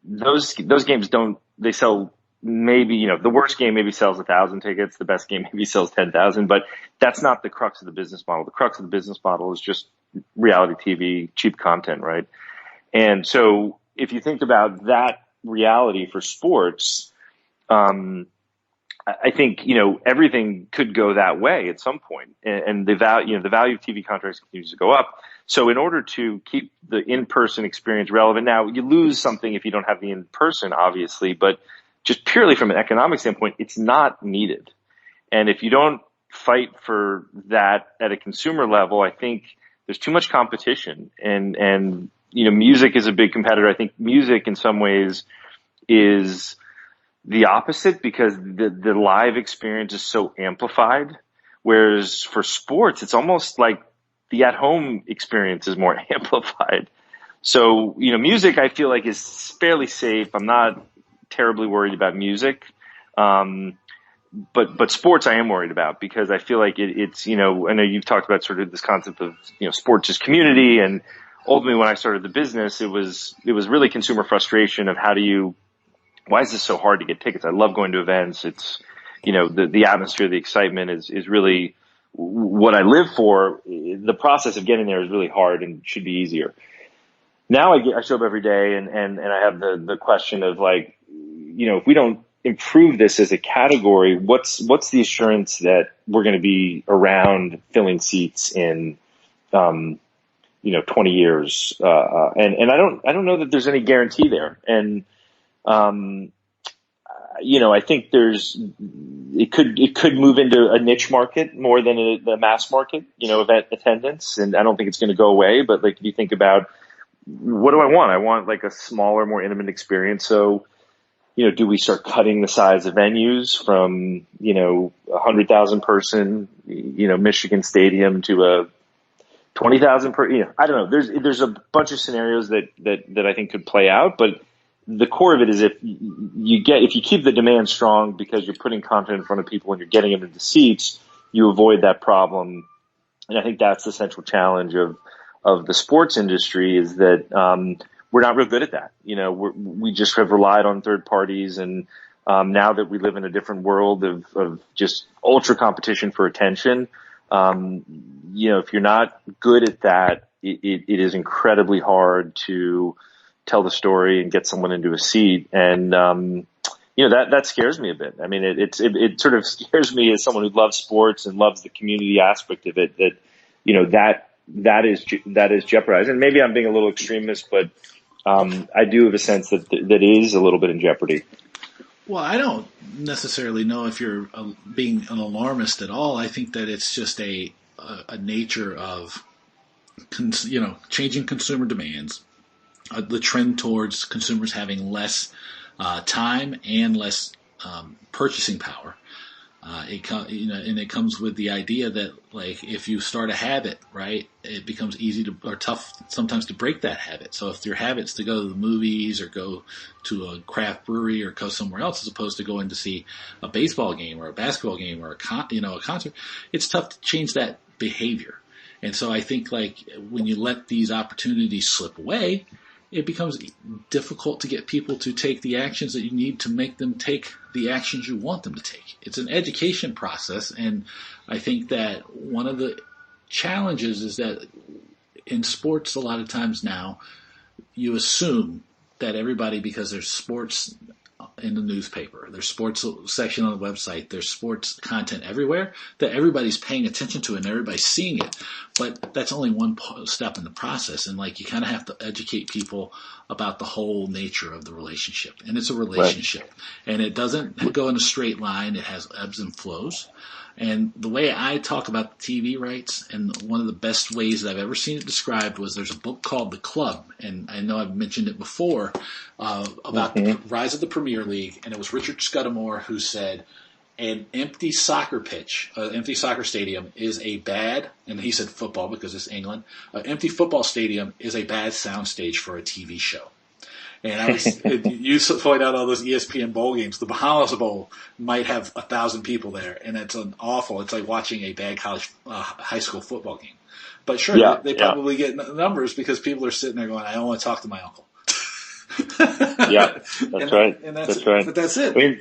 Those games they sell maybe, the worst game maybe sells 1,000 tickets. The best game maybe sells 10,000, but that's not the crux of the business model. The crux of the business model is just reality TV, cheap content, right? And so if you think about that reality for sports, I think, everything could go that way at some point. And the value of TV contracts continues to go up. So in order to keep the in-person experience relevant, now you lose something if you don't have the in-person, obviously, but just purely from an economic standpoint, it's not needed. And if you don't fight for that at a consumer level. I think there's too much competition, and music is a big competitor. I think music in some ways is the opposite because the live experience is so amplified. Whereas for sports, it's almost like the at-home experience is more amplified. So, music I feel like is fairly safe. I'm not terribly worried about music. But sports I am worried about because I feel like it's, I know you've talked about sort of this concept of, sports as community. And ultimately when I started the business, it was really consumer frustration of why is this so hard to get tickets? I love going to events. It's, the atmosphere, the excitement is really what I live for. The process of getting there is really hard and should be easier. Now I show up every day and I have the question of like, if we don't improve this as a category, what's the assurance that we're going to be around filling seats in, 20 years? And I don't know that there's any guarantee there. And, I think it could move into a niche market more than a mass market, event attendance. And I don't think it's going to go away, but like, if you think about what do I want? I want like a smaller, more intimate experience. So, do we start cutting the size of venues from, 100,000 person, Michigan Stadium to a 20,000 per, I don't know. There's a bunch of scenarios that I think could play out, but the core of it is if you keep the demand strong because you're putting content in front of people and you're getting them into seats, you avoid that problem. And I think that's the central challenge of the sports industry is that, we're not real good at that. We just have relied on third parties. And, now that we live in a different world of just ultra competition for attention, if you're not good at that, it is incredibly hard to tell the story and get someone into a seat. And, that scares me a bit. I mean, it sort of scares me as someone who loves sports and loves the community aspect of it that is jeopardized. And maybe I'm being a little extremist, but I do have a sense that is a little bit in jeopardy. Well, I don't necessarily know if you're being an alarmist at all. I think that it's just a nature of, changing consumer demands, the trend towards consumers having less time and less purchasing power. And it comes with the idea that, like, if you start a habit, right, it becomes easy or tough sometimes to break that habit. So if your habit's to go to the movies or go to a craft brewery or go somewhere else as opposed to going to see a baseball game or a basketball game or a concert, it's tough to change that behavior. And so I think, like, when you let these opportunities slip away, it becomes difficult to get people to take the actions that you need to make them take the actions you want them to take. It's an education process, and I think that one of the challenges is that in sports a lot of times now you assume that everybody, because there's sports in the newspaper, there's sports section on the website, there's sports content everywhere, that everybody's paying attention to and everybody's seeing it. But that's only one step in the process. And like, you kind of have to educate people about the whole nature of the relationship. And it's a relationship. Right. And it doesn't go in a straight line. It has ebbs and flows. And the way I talk about the TV rights, and one of the best ways that I've ever seen it described was there's a book called The Club, and I know I've mentioned it before, about the rise of the Premier League, and it was Richard Scudamore who said, an empty soccer pitch, an empty soccer stadium is a bad, and he said football because it's England, an empty football stadium is a bad soundstage for a TV show. And you point out all those ESPN bowl games. The Bahamas Bowl might have 1,000 people there, and it's it's like watching a bad high school football game. But sure, they probably get numbers because people are sitting there going, I don't want to talk to my uncle. Yeah, that's right. And that's right. But that's it. I mean,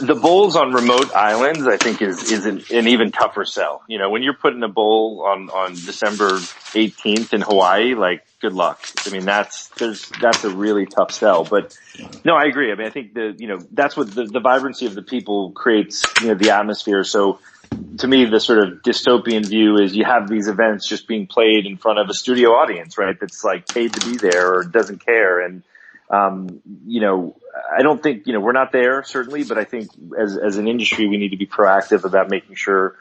the bowls on remote islands, I think, is an even tougher sell. When you're putting a bowl on December 18th in Hawaii, like, good luck. I mean, that's a really tough sell. But no, I agree. I mean, I think that's what the vibrancy of the people creates, the atmosphere. So to me, the sort of dystopian view is you have these events just being played in front of a studio audience, right? That's like paid to be there or doesn't care. And, You know, I don't think, you know, we're not there certainly, but I think as an industry, we need to be proactive about making sure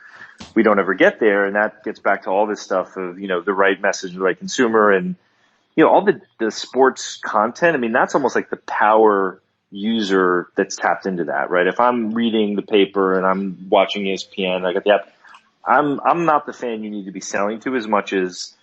we don't ever get there. And that gets back to all this stuff of, you know, the right message, the right consumer, and, you know, all the sports content. I mean, that's almost like the power user that's tapped into that, right? If I'm reading the paper and I'm watching ESPN, I got the app. I'm not the fan you need to be selling to as much as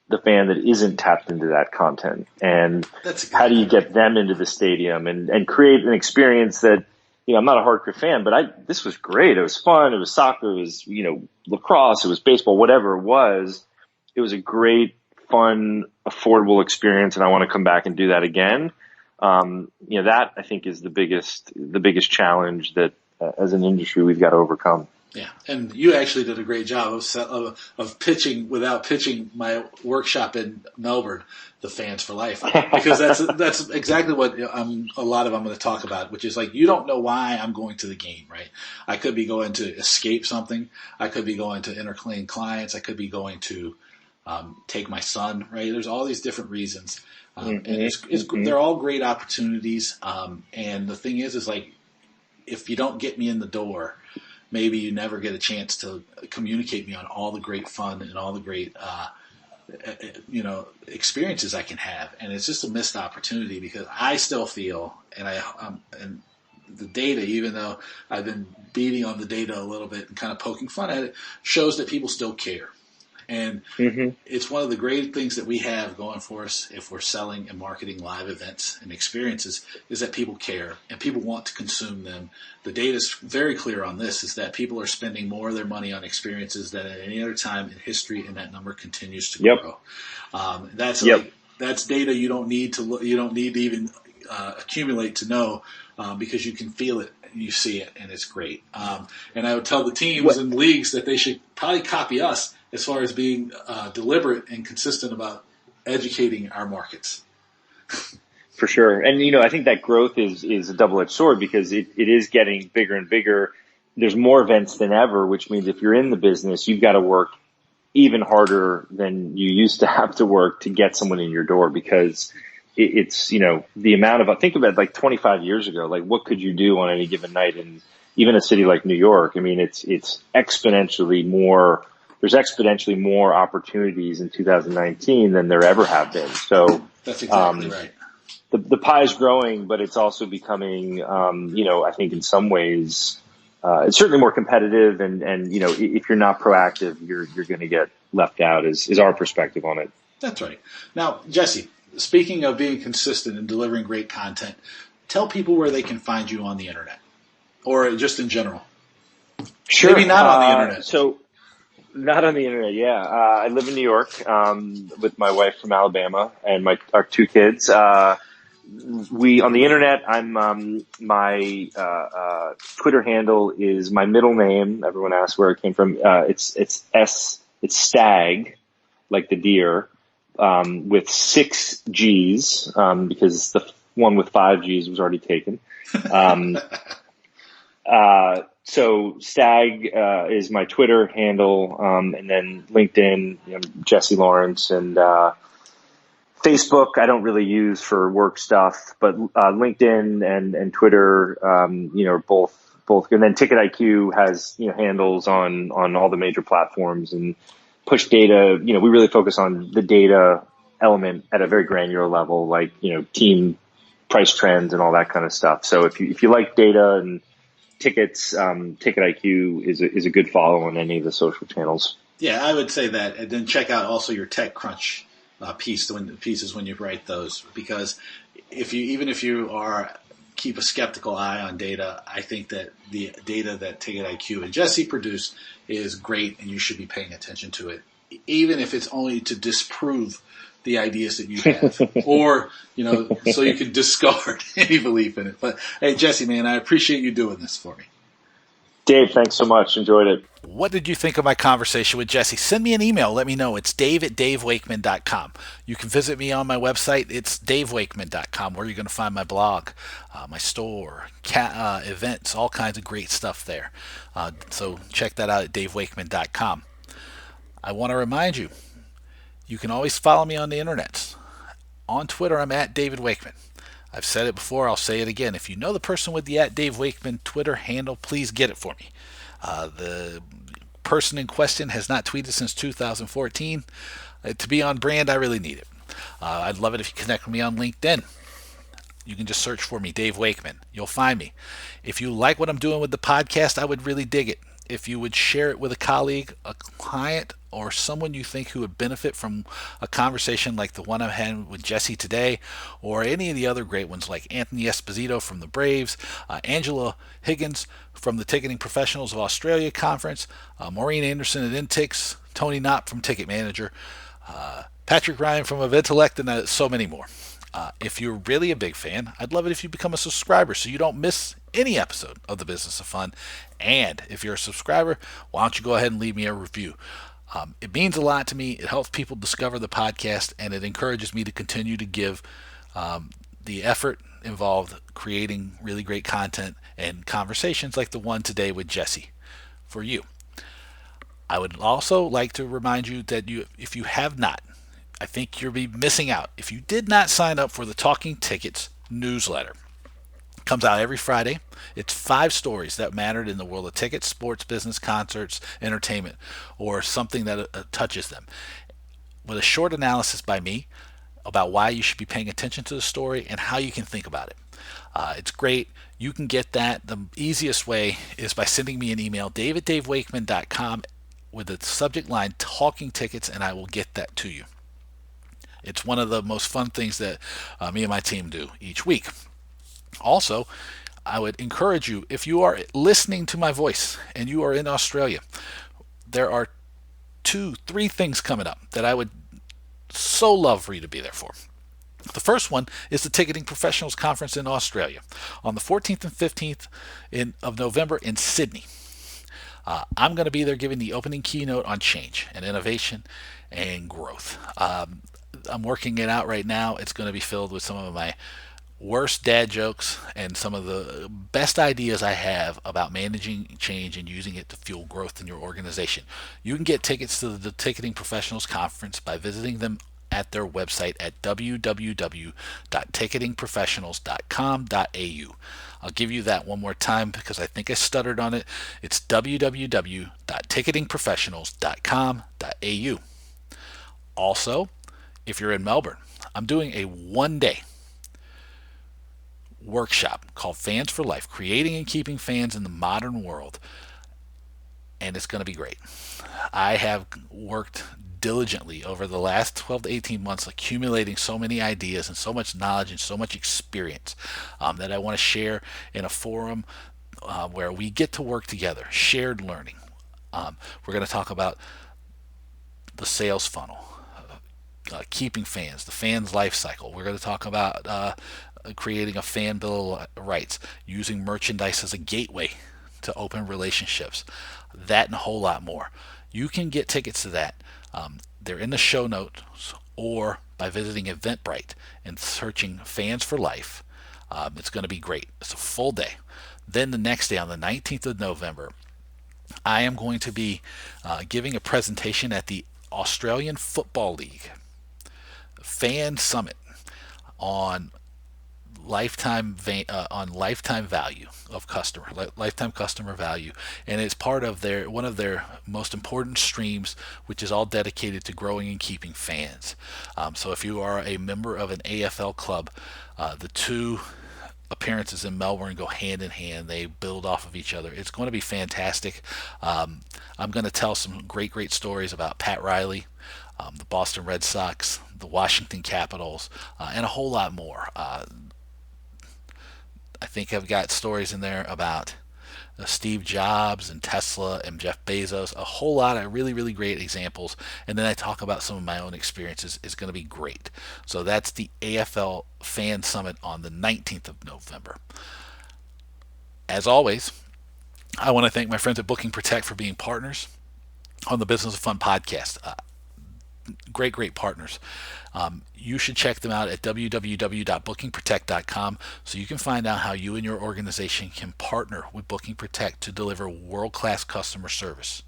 the fan that isn't tapped into that content. And That's how do exactly you right. get them into the stadium and create an experience that, you know, I'm not a hardcore fan, but this was great. It was fun. It was soccer. It was, you know, lacrosse. It was baseball, whatever it was. It was a great, fun, affordable experience. And I want to come back and do that again. You know, that I think is the biggest challenge that as an industry we've got to overcome. Yeah, and you actually did a great job of pitching without pitching my workshop in Melbourne, the fans for life, because that's exactly what a lot of I'm going to talk about, which is like you don't know why I'm going to the game, right? I could be going to escape something, I could be going to entertain clients, I could be going to take my son, right? There's all these different reasons, and they're all great opportunities. And the thing is like if you don't get me in the door, maybe you never get a chance to communicate me on all the great fun and all the great, experiences I can have. And it's just a missed opportunity because I still feel, and the data, even though I've been beating on the data a little bit and kind of poking fun at it, shows that people still care. And it's one of the great things that we have going for us if we're selling and marketing live events and experiences is that people care and people want to consume them. The data is very clear on this is that people are spending more of their money on experiences than at any other time in history, and that number continues to Yep. grow. That's Yep. that's data you don't need to look, you don't need to even accumulate to know because you can feel it. You see it, and it's great. And I would tell the teams What? and leagues that they should probably copy us as far as being deliberate and consistent about educating our markets. For sure. And, you know, I think that growth is a double-edged sword because it is getting bigger and bigger. There's more events than ever, which means if you're in the business, you've got to work even harder than you used to have to work to get someone in your door because it's, you know, the amount of, think about like 25 years ago, like what could you do on any given night in even a city like New York? I mean, it's exponentially more, there's exponentially more opportunities in 2019 than there ever have been. So, That's exactly right. the pie is growing, but it's also becoming, you know, I think in some ways, it's certainly more competitive and, you know, if you're not proactive, you're going to get left out is our perspective on it. That's right. Now, Jesse, speaking of being consistent and delivering great content, tell people where they can find you on the internet or just in general. Sure. Maybe not on the internet. So not on the internet. Yeah. I live in New York, with my wife from Alabama and our two kids. We on the internet. My Twitter handle is my middle name. Everyone asks where it came from. It's Stag, like the deer, with 6 G's, because the one with 5 G's was already taken. So Stag is my Twitter handle, and then LinkedIn, you know, Jesse Lawrence, and Facebook I don't really use for work stuff, but LinkedIn and Twitter, you know, are both. And then Ticket IQ has, you know, handles on all the major platforms and push data. You know, we really focus on the data element at a very granular level, like, you know, team price trends and all that kind of stuff. So if you like data and tickets, Ticket IQ is a good follow on any of the social channels. Yeah, I would say that. And then check out also your TechCrunch pieces when you write those, because if you are keep a skeptical eye on data, I think that the data that Ticket IQ and Jesse produce is great, and you should be paying attention to it, even if it's only to disprove the ideas that you have, or, you know, so you can discard any belief in it. But hey, Jesse, man, I appreciate you doing this for me. Dave, thanks so much. Enjoyed it. What did you think of my conversation with Jesse? Send me an email. Let me know. It's dave@davewakeman.com. You can visit me on my website. It's davewakeman.com, where you're going to find my blog, my store, events, all kinds of great stuff there. So check that out at davewakeman.com. I want to remind you, you can always follow me on the internet. On Twitter, I'm at David Wakeman. I've said it before, I'll say it again. If you know the person with the @Dave Wakeman Twitter handle, please get it for me. The person in question has not tweeted since 2014. To be on brand, I really need it. I'd love it if you connect with me on LinkedIn. You can just search for me, Dave Wakeman. You'll find me. If you like what I'm doing with the podcast, I would really dig it. If you would share it with a colleague, a client, or someone you think who would benefit from a conversation like the one I had with Jesse today, or any of the other great ones like Anthony Esposito from the Braves, Angela Higgins from the Ticketing Professionals of Australia Conference, Maureen Anderson at Intix, Tony Knott from Ticket Manager, Patrick Ryan from Eventellect, and so many more. If you're really a big fan, I'd love it if you become a subscriber so you don't miss any episode of The Business of Fun. And if you're a subscriber, why don't you go ahead and leave me a review? It means a lot to me. It helps people discover the podcast, and it encourages me to continue to give the effort involved creating really great content and conversations like the one today with Jesse for you. I would also like to remind you that if you have not, I think you'll be missing out if you did not sign up for the Talking Tickets newsletter. It comes out every Friday. It's 5 stories that mattered in the world of tickets, sports, business, concerts, entertainment, or something that touches them, with a short analysis by me about why you should be paying attention to the story and how you can think about it. It's great. You can get that. The easiest way is by sending me an email, dave@davewakeman.com, with the subject line Talking Tickets, and I will get that to you. It's one of the most fun things that me and my team do each week. Also, I would encourage you, if you are listening to my voice and you are in Australia, there are 2-3 things coming up that I would so love for you to be there for. The first one is the Ticketing Professionals Conference in Australia on the 14th and 15th of November in Sydney. I'm going to be there giving the opening keynote on change and innovation and growth. I'm working it out right now. It's going to be filled with some of my worst dad jokes and some of the best ideas I have about managing change and using it to fuel growth in your organization. You can get tickets to the Ticketing Professionals Conference by visiting them at their website at www.ticketingprofessionals.com.au. I'll give you that one more time because I think I stuttered on it. It's www.ticketingprofessionals.com.au. Also, if you're in Melbourne, I'm doing a 1-day workshop called Fans for Life, Creating and Keeping Fans in the Modern World, and it's going to be great. I have worked diligently over the last 12 to 18 months accumulating so many ideas and so much knowledge and so much experience that I want to share in a forum where we get to work together, shared learning. We're going to talk about the sales funnel, keeping fans, the fans life cycle. We're going to talk about creating a fan bill of rights, using merchandise as a gateway to open relationships, that and a whole lot more. You can get tickets to that. They're in the show notes or by visiting Eventbrite and searching Fans for Life. It's going to be great. It's a full day. Then the next day, on the 19th of November, I am going to be giving a presentation at the Australian Football League Fan Summit on lifetime value of lifetime customer value, and it's part of one of their most important streams, which is all dedicated to growing and keeping fans. So if you are a member of an AFL club, the two appearances in Melbourne go hand in hand. They build off of each other. It's going to be fantastic. I'm going to tell some great stories about Pat Riley, the Boston Red Sox, the Washington Capitals, and a whole lot more. I think I've got stories in there about Steve Jobs and Tesla and Jeff Bezos, a whole lot of really great examples. And then I talk about some of my own experiences. It's going to be great. So that's the AFL Fan Summit on the 19th of November. As always, I want to thank my friends at Booking Protect for being partners on the Business of Fun podcast. Great partners. You should check them out at www.bookingprotect.com so you can find out how you and your organization can partner with Booking Protect to deliver world-class customer service.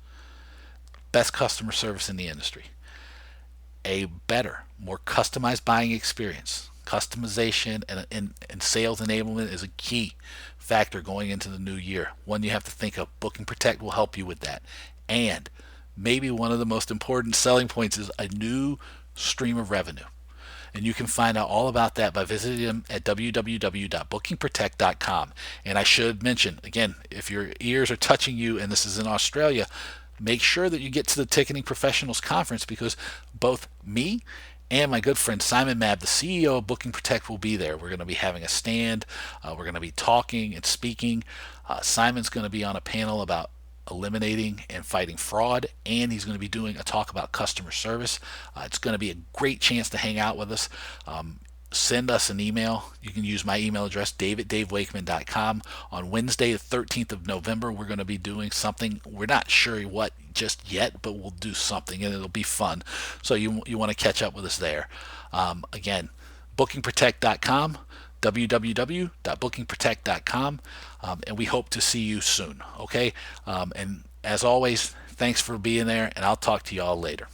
Best customer service in the industry. A better, more customized buying experience. Customization and sales enablement is a key factor going into the new year. One you have to think of. Booking Protect will help you with that. And maybe one of the most important selling points is a new stream of revenue. And you can find out all about that by visiting them at www.bookingprotect.com. And I should mention, again, if your ears are touching you and this is in Australia, make sure that you get to the Ticketing Professionals Conference, because both me and my good friend Simon Mabb, the CEO of Booking Protect, will be there. We're going to be having a stand. We're going to be talking and speaking. Simon's going to be on a panel about eliminating and fighting fraud, and he's going to be doing a talk about customer service. It's going to be a great chance to hang out with us. Send us an email. You can use my email address, dave@davewakeman.com. On Wednesday, the 13th of November, we're going to be doing something. We're not sure what just yet, but we'll do something, and it'll be fun. So you want to catch up with us there. Again, bookingprotect.com, www.bookingprotect.com, and we hope to see you soon. Okay, and as always, thanks for being there, and I'll talk to you all later.